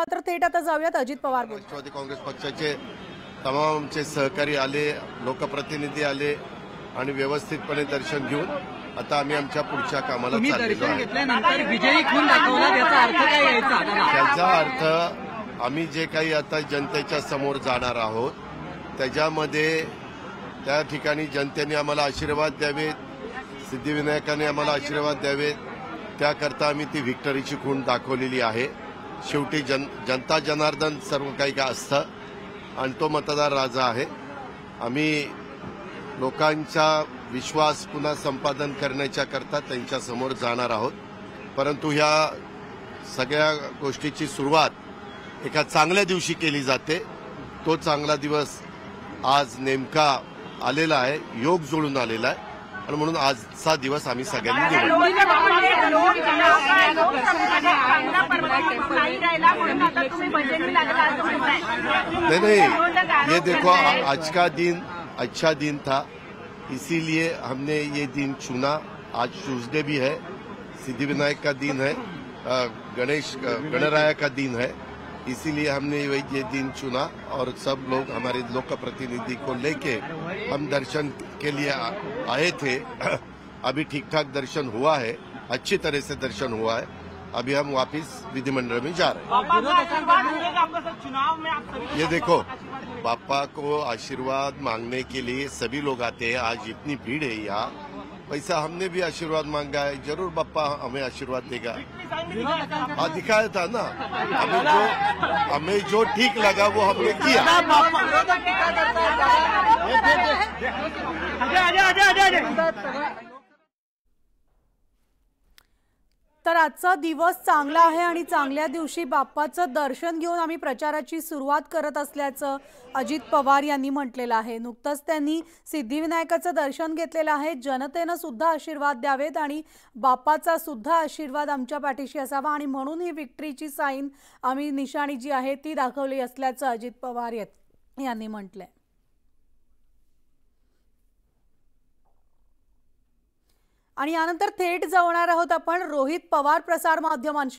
मात्र थेट आता जाऊयात अजित पवार बोलतात। राष्ट्रवादी काँग्रेस पक्षाचे तमाम आमचे सहकारी आले, लोकप्रतिनिधी आले आणि व्यवस्थितपणे दर्शन घेऊन आता आम्ही आमच्या पुढच्या कामाला चाललेलो आहोत। घेतल्यानंतर विजयी खून दाखवला, त्याचा अर्थ काय यायचा? त्याचा अर्थ आम्ही जे काही आता जनतेच्या समोर जाणार आहोत त्याच्यामध्ये त्या ठिकाणी जनतेने आम्हाला आशीर्वाद द्यावेत, सिद्धिविनायकाने आम्हाला आशीर्वाद द्यावेत, त्याकरता आम्ही ती व्हिक्टरीची खूण दाखवलेली आहे। शेवटी जनता जनार्दन सर्व काही काय असतं आणि तो मतदार राजा आहे। आम्ही लोकांचा विश्वास पुन्हा संपादन करण्याच्या करता त्यांच्या समोर जाणार आहोत, परंतु ह्या सगळ्या गोष्टीची सुरुवात एका चांगल्या दिवशी केली जाते। तो चांगला दिवस आज नेमका आलेला आहे, योग जुळून आलेला आहे आणि म्हणून आजचा दिवस आम्ही सगळ्यांनी निवडला। नहीं, ये देखो आज का दिन अच्छा दिन था, इसीलिए हमने ये दिन चुना। आज ट्यूसडे भी है, सिद्धिविनायक का दिन है, गणराया का दिन है, इसीलिए हमने ये दिन चुना और सब लोग हमारे लोक प्रतिनिधि को लेके हम दर्शन के लिए आए थे। अभी ठीक ठाक दर्शन हुआ है, अच्छी तरह से दर्शन हुआ है। अभी हम वापस विधिमंडल में जा रहे हैं। ये देखो, बापा को आशीर्वाद मांगने के लिए सभी लोग आते हैं। आज इतनी भीड़ है यहाँ, वैसा हमने भी आशीर्वाद मांगा है, जरूर बापा हमें आशीर्वाद देगा। हाँ, दिखाया था ना, हमें जो ठीक लगा वो हमने किया। तर आजचा दिवस चांगला आहे आणि चांगल्या दिवशी बाप्पाचं दर्शन घेऊन आम्ही प्रचाराची सुरुवात करत असल्याचं अजित पवार यांनी म्हटलेलं आहे। नुकतंच त्यांनी सिद्धिविनायकाचं दर्शन घेतलेलं आहे। जनतेनं सुद्धा आशीर्वाद द्यावेत आणि बाप्पाचा सुद्धा आशीर्वाद आमच्या पाठीशी असावा आणि म्हणून ही विक्ट्रीची साईन आम्ही निशाणी जी आहे ती दाखवली असल्याचं अजित पवार यांनी म्हटलंय। आणि यानंतर थेट जाणार आहोत आपण रोहित पवार प्रसार माध्यमांशी।